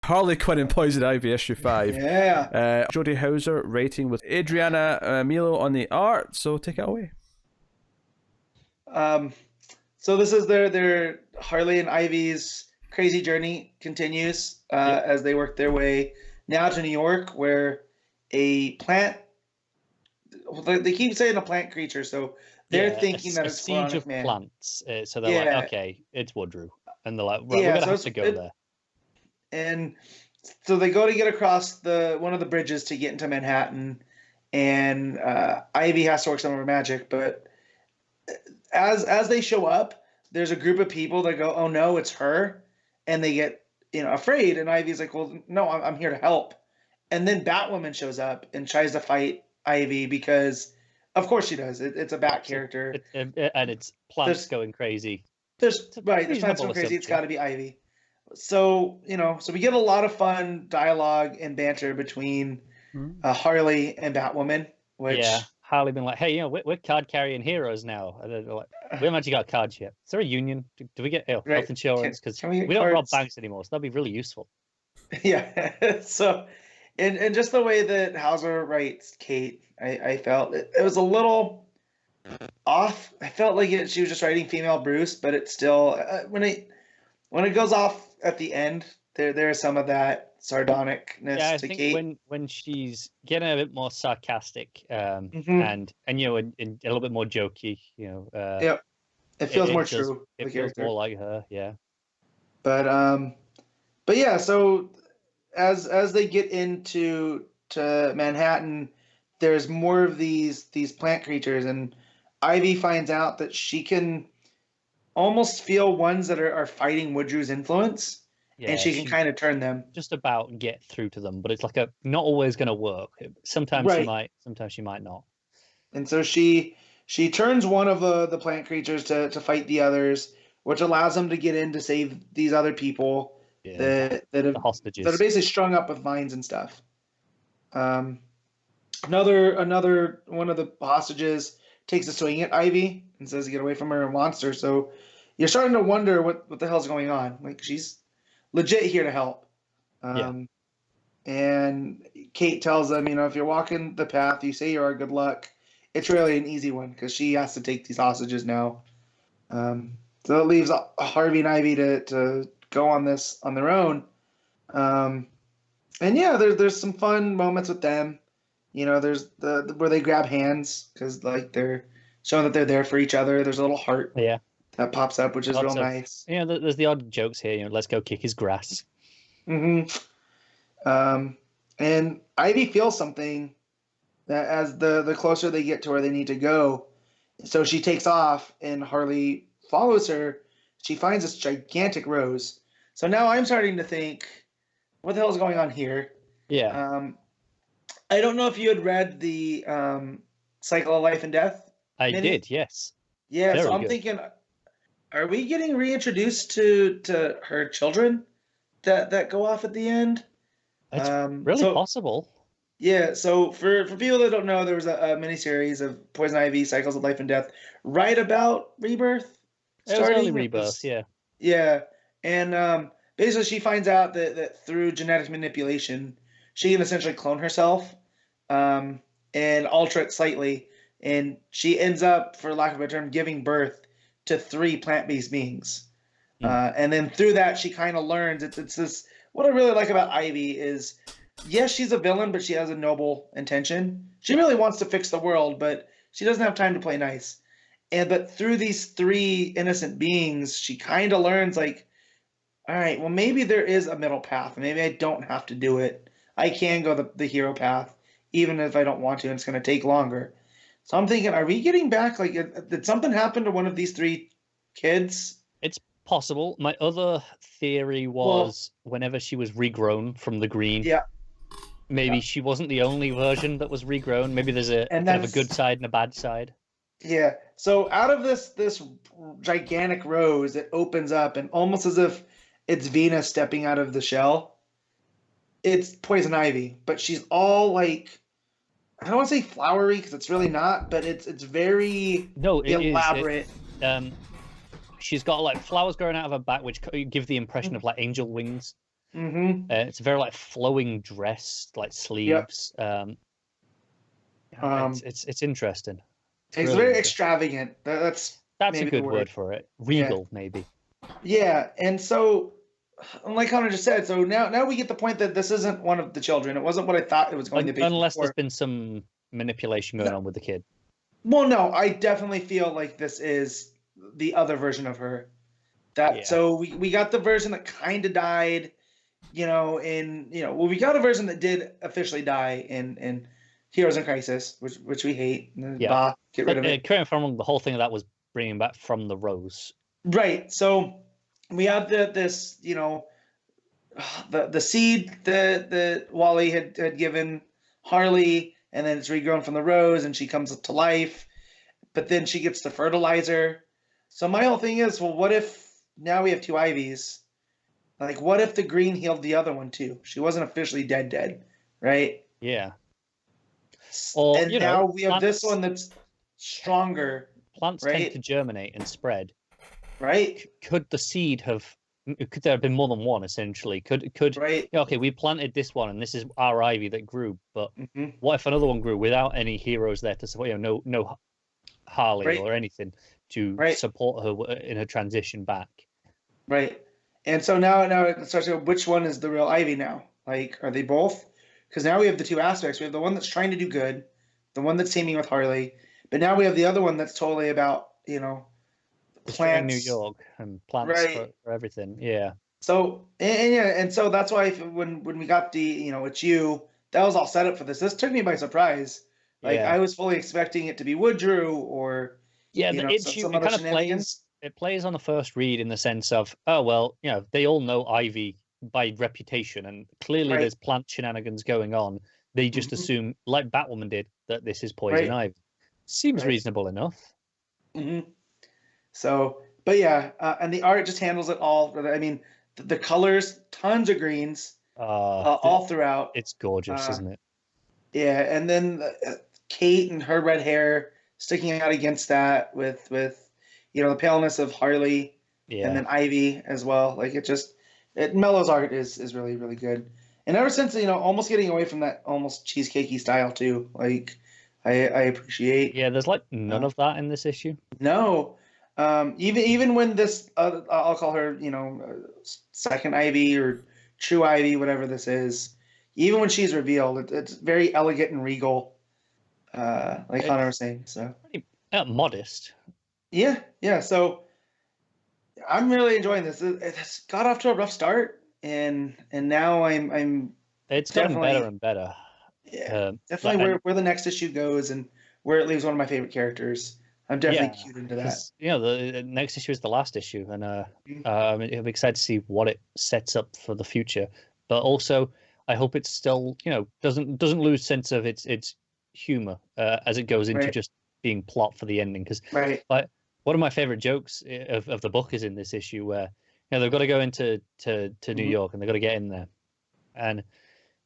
Harley Quinn and Poison Ivy issue 5. Yeah. Jodie Hauser rating with Adriana Milo on the art. So take it away. So this is their Harley and Ivy's crazy journey continues as they work their way now to New York, where a plant. They keep saying a plant creature, so they're thinking that it's a siege of Man. plants. So they're like, okay, it's Woodrue, and they're like, right, we're gonna have to go there. And so they go to get across one of the bridges to get into Manhattan, and Ivy has to work some of her magic. But as they show up, there's a group of people that go, "Oh no, it's her," and they get afraid. And Ivy's like, "Well, no, I'm here to help." And then Batwoman shows up and tries to fight Ivy because, of course, she does. It's a Bat character, and it's plants going crazy. There's plants going crazy. It's got to be Ivy. So we get a lot of fun dialogue and banter between Harley and Batwoman. Which Harley been like, hey, we're card carrying heroes now. And they're like, we haven't actually got cards yet. Is there a union? Do we get health insurance? Because we don't rob banks anymore, so that'd be really useful. Yeah. So. And just the way that Hauser writes Kate, I felt it was a little off. I felt like she was just writing female Bruce, but it's still when it goes off at the end, there is some of that sardonicness I to think Kate. when she's getting a bit more sarcastic and a little bit more jokey, it feels more true. It feels more like her, yeah. But yeah, so. As they get into Manhattan, there's more of these plant creatures, and Ivy finds out that she can almost feel ones that are fighting Woodrue's influence, and she can kind of turn them. Just about get through to them, but it's like not always going to work. Sometimes she might, sometimes she might not. And so she turns one of the plant creatures to fight the others, which allows them to get in to save these other people. That the hostages that are basically strung up with vines and stuff. Another one of the hostages takes a swing at Ivy and says to get away from her and wants her. So you're starting to wonder what the hell's going on. Like, she's legit here to help. And Kate tells them, if you're walking the path you say you are, good luck. It's really an easy one because she has to take these hostages now. So it leaves Harvey and Ivy to go on this on their own. And there's some fun moments with them. There's where they grab hands because they're showing that they're there for each other. There's a little heart that pops up, which is real nice. Yeah, there's the odd jokes here. Let's go kick his grass. And Ivy feels something that as the closer they get to where they need to go, so she takes off and Harley follows her. She finds this gigantic rose. So now I'm starting to think, what the hell is going on here? Yeah. I don't know if you had read the Cycle of Life and Death. I did, yes. Yeah, so I'm thinking, are we getting reintroduced to her children that go off at the end? It's really possible. Yeah, so for people that don't know, there was a miniseries of Poison Ivy, Cycles of Life and Death, right about Rebirth. It was early Rebirth, yeah. Yeah, and basically she finds out that through genetic manipulation, she can essentially clone herself and alter it slightly, and she ends up, for lack of a term, giving birth to 3 plant-based beings. And then through that, she kind of learns, it's this, what I really like about Ivy is, yes, she's a villain, but she has a noble intention. She really wants to fix the world, but she doesn't have time to play nice. But through these 3 innocent beings, she kind of learns, like, all right, well, maybe there is a middle path. Maybe I don't have to do it. I can go the hero path, even if I don't want to, and it's going to take longer. So I'm thinking, are we getting back? Like, did something happen to one of these 3 kids? It's possible. My other theory was whenever she was regrown from the green. Yeah. Maybe she wasn't the only version that was regrown. Maybe there's a kind of a good side and a bad side. Yeah. So out of this gigantic rose, it opens up, and almost as if it's Venus stepping out of the shell. It's Poison Ivy, but she's all like, I don't want to say flowery because it's really not, but it's very elaborate. She's got like flowers growing out of her back, which give the impression of like angel wings. It's a very like flowing dress, like sleeves. Yep. It's interesting. It's very extravagant. That's a good word for it. Regal, maybe. Yeah, and so, like Connor just said, so now we get the point that this isn't one of the children. It wasn't what I thought it was going to be. Unless there's been some manipulation going on with the kid. Well, no, I definitely feel like this is the other version of her. So we got the version that kind of died, we got a version that did officially die in Heroes in Crisis, which we hate. Yeah, get rid of it. Correct me if I'm wrong, the whole thing of that was bringing back from the Rose. Right. So we have this, the seed that Wally had given Harley, and then it's regrown from the Rose, and she comes to life. But then she gets the fertilizer. So my whole thing is, well, what if now we have two Ivies? Like, what if the green healed the other one too? She wasn't officially dead, right? Yeah. And now we have this one that's stronger. Plants tend to germinate and spread. Right. Could the seed have? Could there have been more than one? Essentially, could right? Okay, we planted this one, and this is our ivy that grew. But what if another one grew without any heroes there to support? No Harley or anything to support her in her transition back. Right. And so now it starts to go, which one is the real Ivy now? Like, are they both? Because now we have the two aspects. We have the one that's trying to do good, the one that's teaming with Harley, but now we have the other one that's totally about, plants. New York and plants for everything. Yeah. So and so that's why when we got the it's you, that was all set up for this. This took me by surprise. Like I was fully expecting it to be Woodrew or some other shenanigans. It plays on the first read in the sense of, oh well, they all know Ivy by reputation, and clearly there's plant shenanigans going on. They just assume, like Batwoman did, that this is Poison Ivy. Seems reasonable enough. So, but and the art just handles it all. I mean, the colors, tons of greens, all throughout. It's gorgeous, isn't it? Yeah, and then Kate and her red hair sticking out against that with the paleness of Harley, and then Ivy as well. Like Mello's art is really, really good. And ever since, almost getting away from that almost cheesecakey style too. Like I appreciate. Yeah, there's like none of that in this issue. No. Even when this, I'll call her, second Ivy or true Ivy, whatever this is, even when she's revealed, it's very elegant and regal, like Connor was saying. So pretty modest. Yeah. So I'm really enjoying this. It's got off to a rough start, and now I'm. It's gotten better and better. Yeah, definitely where the next issue goes and where it leaves one of my favorite characters. I'm definitely cued into that. The next issue is the last issue, and I'm excited to see what it sets up for the future. But also, I hope it's still, doesn't lose sense of its humor as it goes into just being plot for the ending. Because like one of my favorite jokes of the book is in this issue where they've got to go into New York and they've got to get in there, and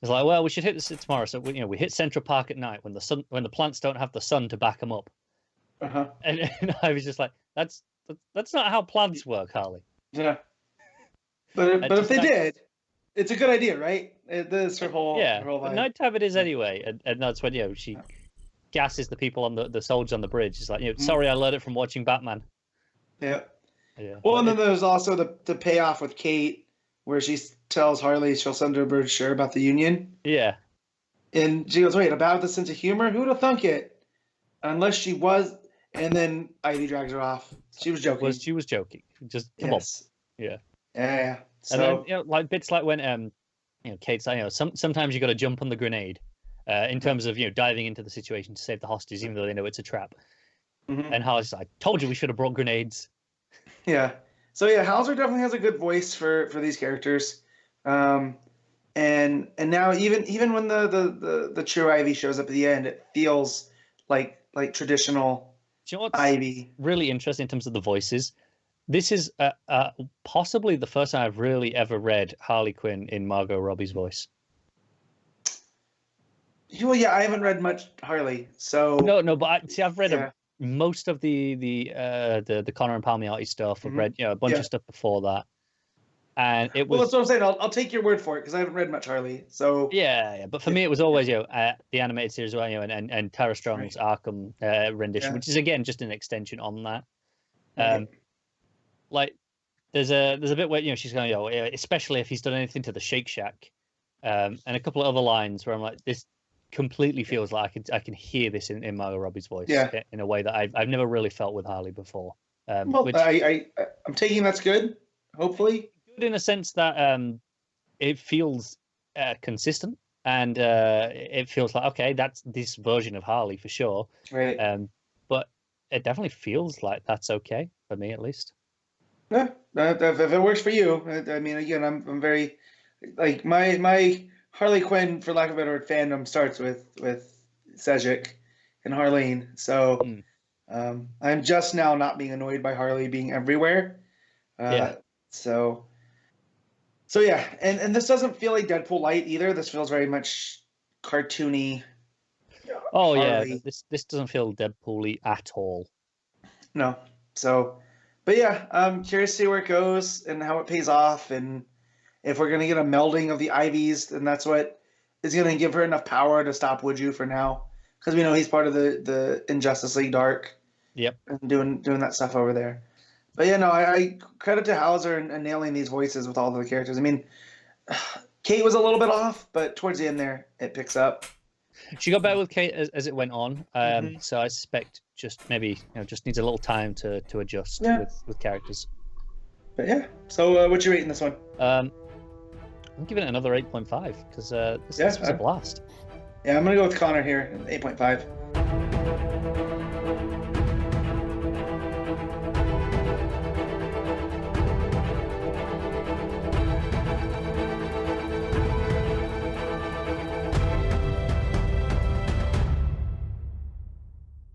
it's like, well, we should hit this tomorrow. So we hit Central Park at night when the plants don't have the sun to back them up. And I was just like, that's not how plants work, Harley. Yeah. But if they did, it's a good idea, right? This her whole vibe. Nighttime it is anyway, and that's when she gasses the people on the soldiers on the bridge. It's like, sorry, I learned it from watching Batman. Yeah. Well, and then there's also the payoff with Kate, where she tells Harley she'll send her a brochure about the Union. Yeah. And she goes, wait, about the sense of humor? Who'd have thunk it? Unless she was. And then Ivy drags her off. She was joking. She was joking. Just come on. Yeah. Yeah. So, and then like bits like when Kate's like, sometimes you got to jump on the grenade, in terms of diving into the situation to save the hostages, even though they know it's a trap. And Harley's like, told you we should have brought grenades. Yeah. So Hauser definitely has a good voice for these characters. And now even when the true Ivy shows up at the end, it feels like traditional. Do you know what's Ivy. Really interesting in terms of the voices? This is possibly the first time I've really ever read Harley Quinn in Margot Robbie's voice. Well, yeah, I haven't read much Harley, so no, but I've read most of the Connor and Palmiotti stuff. I've read a bunch of stuff before that. And it Well, was that's what I'm saying. I'll take your word for it because I haven't read much Harley. So yeah. But for me, it was always the animated series, well, and Tara Strong's Arkham rendition, which is again just an extension on that. Like there's a bit where she's going, especially if he's done anything to the Shake Shack, and a couple of other lines where I'm like, this completely feels like I can hear this in Margot Robbie's voice in a way that I've never really felt with Harley before. Well, Which I'm taking that's good. Hopefully, good in a sense that it feels consistent and it feels like okay, that's this version of Harley for sure. Right. But it definitely feels like that's okay for me at least. Yeah, if it works for you. I mean, again, I'm very like my Harley Quinn, for lack of a better word, fandom starts with Cedric and Harleen. So I'm just now not being annoyed by Harley being everywhere. So yeah, and this doesn't feel like Deadpool light either. This feels very much cartoony. Oh Harley. yeah, this doesn't feel Deadpool-y at all. No. So, but yeah, I'm curious to see where it goes and how it pays off, and if we're gonna get a melding of the Ivies, then that's what is gonna give her enough power to stop Woodju for now, because we know he's part of the Injustice League Dark. Yep. And doing that stuff over there. But yeah, no, I credit to Hauser and nailing these voices with all of the characters. I mean, Kate was a little bit off, but towards the end there, it picks up. She got better with Kate as it went on. So I suspect just maybe just needs a little time to adjust with characters. But yeah, so what you rating this one? I'm giving it another 8.5 because this was a blast. Yeah, I'm gonna go with Connor here, 8.5.